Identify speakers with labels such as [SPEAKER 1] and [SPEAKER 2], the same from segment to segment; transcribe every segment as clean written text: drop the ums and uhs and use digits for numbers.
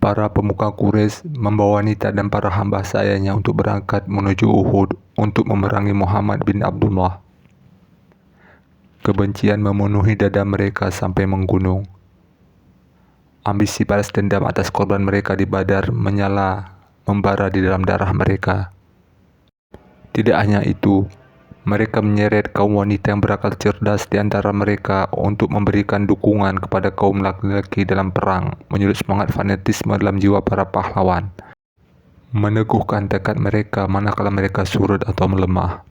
[SPEAKER 1] para pemuka Quraisy membawa wanita dan para hamba sayanya untuk berangkat menuju Uhud untuk memerangi Muhammad bin Abdullah. Kebencian memenuhi dada mereka sampai menggunung. Ambisi balas dendam atas korban mereka di Badar menyala membara di dalam darah mereka. Tidak hanya itu, mereka menyeret kaum wanita yang berakal cerdas di antara mereka untuk memberikan dukungan kepada kaum laki-laki dalam perang, menyulut semangat fanatisme dalam jiwa para pahlawan, meneguhkan tekad mereka manakala mereka surut atau melemah.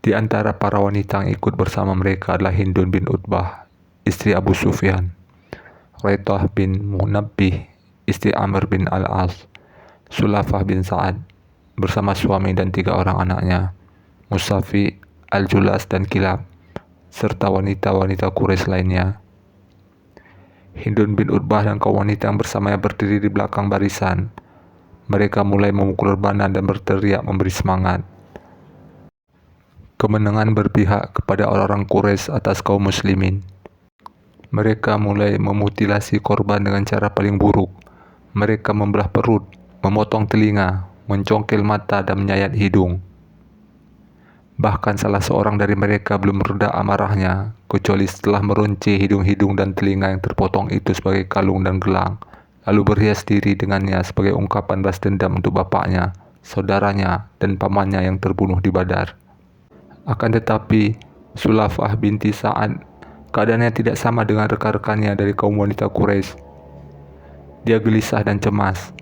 [SPEAKER 1] Di antara para wanita yang ikut bersama mereka adalah Hindun bin Utbah, istri Abu Sufyan, Raithah bin Munabbih, istri Amr bin Al-As, Sulafah bin Sa'ad, bersama suami dan 3 orang anaknya, Musafi, Al-Julas, dan Kilab, serta wanita-wanita Quraisy lainnya. Hindun bin Utbah dan kaum wanita yang bersamanya berdiri di belakang barisan. Mereka mulai memukul rebana dan berteriak memberi semangat. Kemenangan berpihak kepada orang-orang Quraisy atas kaum muslimin. Mereka mulai memutilasi korban dengan cara paling buruk. Mereka membelah perut, memotong telinga, mencongkel mata, dan menyayat hidung. Bahkan salah seorang dari mereka belum mereda amarahnya, kecuali setelah meruncing hidung-hidung dan telinga yang terpotong itu sebagai kalung dan gelang, lalu berhias diri dengannya sebagai ungkapan balas dendam untuk bapaknya, saudaranya, dan pamannya yang terbunuh di Badar. Akan tetapi, Sulafah binti Sa'ad, keadaannya tidak sama dengan rekan-rekannya dari kaum wanita Quraisy. Dia gelisah dan cemas.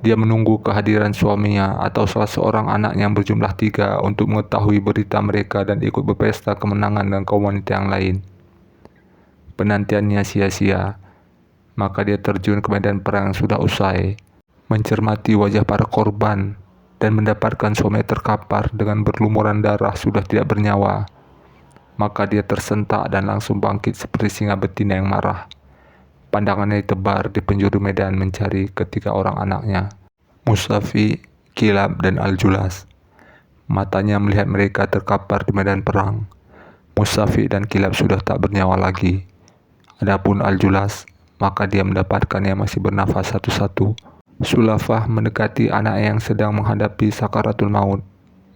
[SPEAKER 1] Dia menunggu kehadiran suaminya atau salah seorang anaknya yang berjumlah 3 untuk mengetahui berita mereka dan ikut berpesta kemenangan dengan kaum wanita yang lain. Penantiannya sia-sia, maka dia terjun ke medan perang yang sudah usai, mencermati wajah para korban, dan mendapatkan suaminya terkapar dengan berlumuran darah sudah tidak bernyawa. Maka dia tersentak dan langsung bangkit seperti singa betina yang marah. Pandangannya ditebar di penjuru medan mencari ketiga orang anaknya, Musafi, Kilab, dan Al-Julas. Matanya melihat mereka terkapar di medan perang. Musafi dan Kilab sudah tak bernyawa lagi. Adapun Al-Julas, maka dia mendapatkannya masih bernafas satu-satu. Sulafah mendekati anak yang sedang menghadapi sakaratul maut,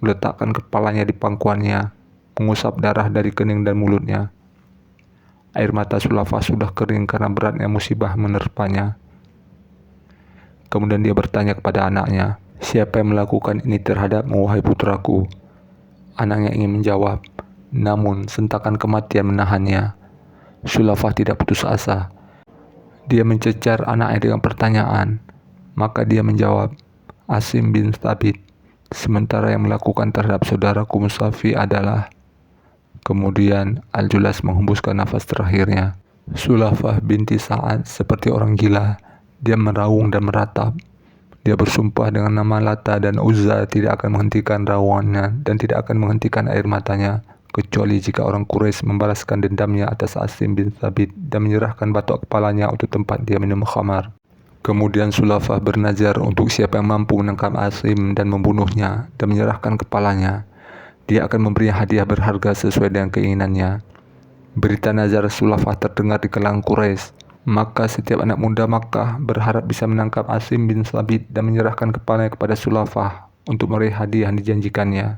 [SPEAKER 1] meletakkan kepalanya di pangkuannya, mengusap darah dari kening dan mulutnya. Air mata Sulafah sudah kering karena beratnya musibah menerpanya. Kemudian dia bertanya kepada anaknya, "Siapa yang melakukan ini terhadapmu, wahai putraku?" Anaknya ingin menjawab, namun sentakan kematian menahannya. Sulafah tidak putus asa. Dia mencecar anaknya dengan pertanyaan. Maka dia menjawab, "Asim bin Thabit." Sementara yang melakukan terhadap saudaraku Musafi adalah... Kemudian Al-Julas menghembuskan nafas terakhirnya. Sulafah binti Sa'ad seperti orang gila. Dia meraung dan meratap. Dia bersumpah dengan nama Lata dan Uzza tidak akan menghentikan raungannya dan tidak akan menghentikan air matanya, kecuali jika orang Quraisy membalaskan dendamnya atas Asim bin Thabit dan menyerahkan batok kepalanya untuk tempat dia minum khamar. Kemudian Sulafah bernazar untuk siapa yang mampu menangkap Asim dan membunuhnya dan menyerahkan kepalanya, dia akan memberinya hadiah berharga sesuai dengan keinginannya. Berita nazar Sulafah terdengar di kalangan Quraisy, maka setiap anak muda Makkah berharap bisa menangkap Asim bin Thabit dan menyerahkan kepalanya kepada Sulafah untuk meraih hadiah yang dijanjikannya.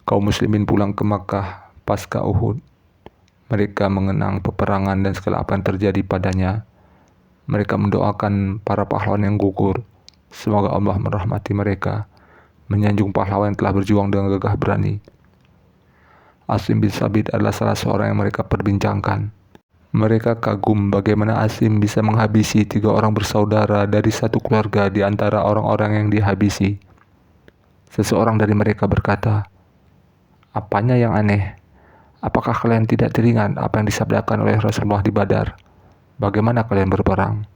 [SPEAKER 1] Kaum muslimin pulang ke Makkah pasca Uhud. Mereka mengenang peperangan dan segala apa yang terjadi padanya. Mereka mendoakan para pahlawan yang gugur. Semoga Allah merahmati mereka, menyanjung pahlawan yang telah berjuang dengan gagah berani. Asim bin Thabit adalah salah seorang yang mereka perbincangkan. Mereka kagum bagaimana Asim bisa menghabisi 3 orang bersaudara dari satu keluarga di antara orang-orang yang dihabisi. Seseorang dari mereka berkata, "Apanya yang aneh? Apakah kalian tidak teringat apa yang disabdakan oleh Rasulullah di Badar? Bagaimana kalian berperang?"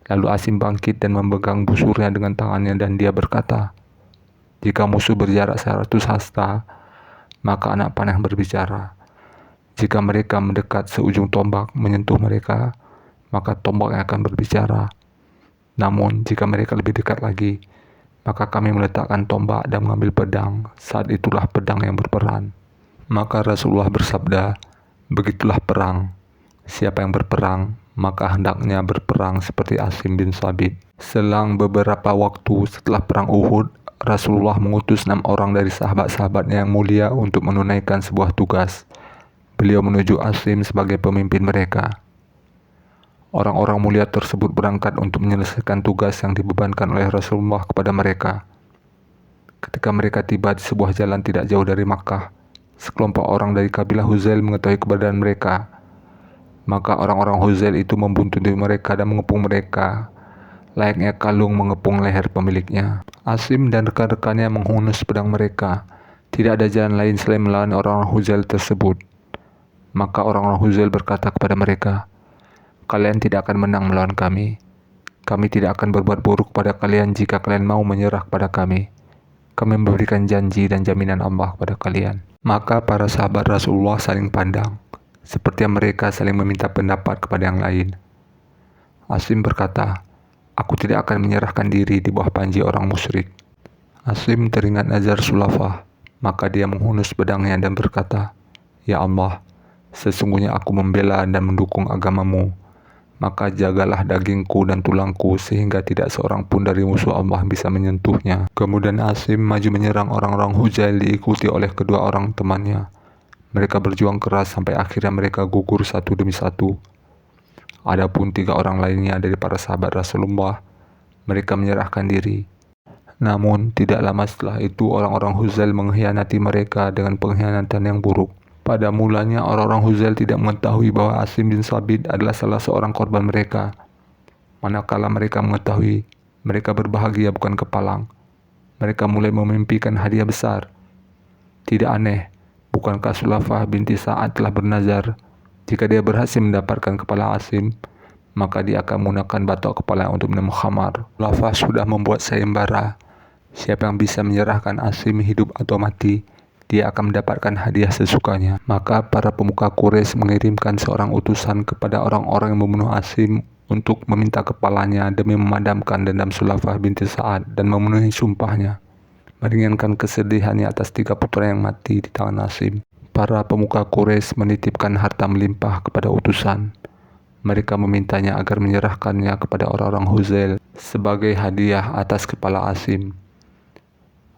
[SPEAKER 1] Lalu Asim bangkit dan memegang busurnya dengan tangannya dan dia berkata, "Jika musuh berjarak 100 hasta, maka anak panah berbicara. Jika mereka mendekat seujung tombak menyentuh mereka, maka tombak yang akan berbicara. Namun jika mereka lebih dekat lagi, maka kami meletakkan tombak dan mengambil pedang. Saat itulah pedang yang berperan." Maka Rasulullah bersabda, "Begitulah perang. Siapa yang berperang, maka hendaknya berperang seperti Asim bin Thabit. Selang beberapa waktu setelah perang Uhud, Rasulullah mengutus 6 orang dari sahabat-sahabatnya yang mulia untuk menunaikan sebuah tugas. Beliau menuju Asim sebagai pemimpin mereka. Orang-orang mulia tersebut berangkat untuk menyelesaikan tugas yang dibebankan oleh Rasulullah kepada mereka. Ketika mereka tiba di sebuah jalan tidak jauh dari Makkah, sekelompok orang dari kabilah Huzail mengetahui keberadaan mereka. Maka orang-orang Huzail itu membuntuti mereka dan mengepung mereka, layaknya kalung mengepung leher pemiliknya. Asim dan rekan-rekannya menghunus pedang mereka. Tidak ada jalan lain selain melawan orang-orang Huzail tersebut. Maka orang-orang Huzail berkata kepada mereka, "Kalian tidak akan menang melawan kami. Kami tidak akan berbuat buruk pada kalian jika kalian mau menyerah kepada kami. Kami memberikan janji dan jaminan Allah kepada kalian." Maka para sahabat Rasulullah saling pandang, seperti mereka saling meminta pendapat kepada yang lain. Asim berkata, "Aku tidak akan menyerahkan diri di bawah panji orang musyrik." Asim teringat nazar Sulafah, maka dia menghunus pedangnya dan berkata, "Ya Allah, sesungguhnya aku membela dan mendukung agamamu. Maka jagalah dagingku dan tulangku sehingga tidak seorang pun dari musuh Allah bisa menyentuhnya." Kemudian Asim maju menyerang orang-orang Huzail diikuti oleh kedua orang temannya. Mereka berjuang keras sampai akhirnya mereka gugur satu demi satu. Adapun 3 orang lainnya dari para sahabat Rasulullah, mereka menyerahkan diri. Namun tidak lama setelah itu orang-orang Huzail mengkhianati mereka dengan pengkhianatan yang buruk. Pada mulanya orang-orang Huzail tidak mengetahui bahwa Asim bin Thabit adalah salah seorang korban mereka. Manakala mereka mengetahui, mereka berbahagia bukan kepalang. Mereka mulai memimpikan hadiah besar. Tidak aneh, bukankah Sulafah binti Sa'ad telah bernazar, jika dia berhasil mendapatkan kepala Asim, maka dia akan menggunakan batok kepala untuk minum khamar. Sulafah sudah membuat sayembara. Siapa yang bisa menyerahkan Asim hidup atau mati, dia akan mendapatkan hadiah sesukanya. Maka para pemuka Quraisy mengirimkan seorang utusan kepada orang-orang yang membunuh Asim untuk meminta kepalanya demi memadamkan dendam Sulafah binti Sa'ad dan memenuhi sumpahnya, meringankan kesedihannya atas 3 putra yang mati di tangan Asim. Para pemuka Quraisy menitipkan harta melimpah kepada utusan. Mereka memintanya agar menyerahkannya kepada orang-orang Huzail sebagai hadiah atas kepala Asim.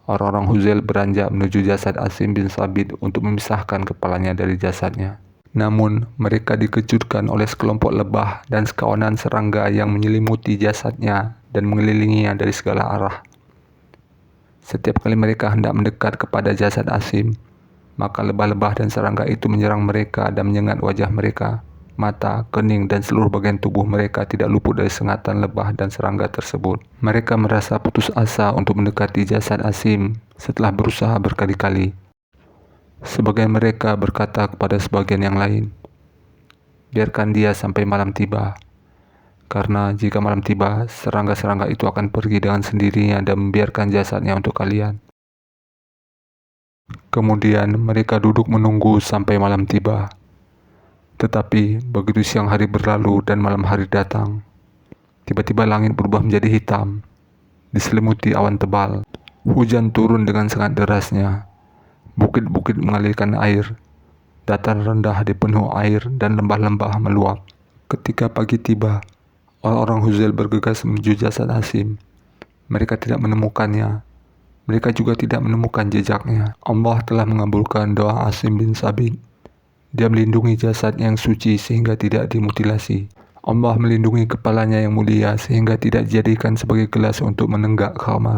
[SPEAKER 1] Orang-orang Huzail beranjak menuju jasad Asim bin Thabit untuk memisahkan kepalanya dari jasadnya. Namun, mereka dikejutkan oleh sekelompok lebah dan sekawanan serangga yang menyelimuti jasadnya dan mengelilinginya dari segala arah. Setiap kali mereka hendak mendekat kepada jasad Asim, maka lebah-lebah dan serangga itu menyerang mereka dan menyengat wajah mereka. Mata, kening, dan seluruh bagian tubuh mereka tidak luput dari sengatan lebah dan serangga tersebut. Mereka merasa putus asa untuk mendekati jasad Asim setelah berusaha berkali-kali. Sebagian mereka berkata kepada sebagian yang lain, "Biarkan dia sampai malam tiba. Karena jika malam tiba, serangga-serangga itu akan pergi dengan sendirinya dan membiarkan jasadnya untuk kalian." Kemudian mereka duduk menunggu sampai malam tiba. Tetapi begitu siang hari berlalu dan malam hari datang, tiba-tiba langit berubah menjadi hitam, diselimuti awan tebal. Hujan turun dengan sangat derasnya. Bukit-bukit mengalirkan air. Dataran rendah dipenuhi air dan lembah-lembah meluap. Ketika pagi tiba, orang-orang Huzail bergegas menuju jasad Asim. Mereka tidak menemukannya. Mereka juga tidak menemukan jejaknya. Allah telah mengabulkan doa Asim bin Thabit. Dia melindungi jasadnya yang suci sehingga tidak dimutilasi. Allah melindungi kepalanya yang mulia sehingga tidak dijadikan sebagai gelas untuk menenggak khamar.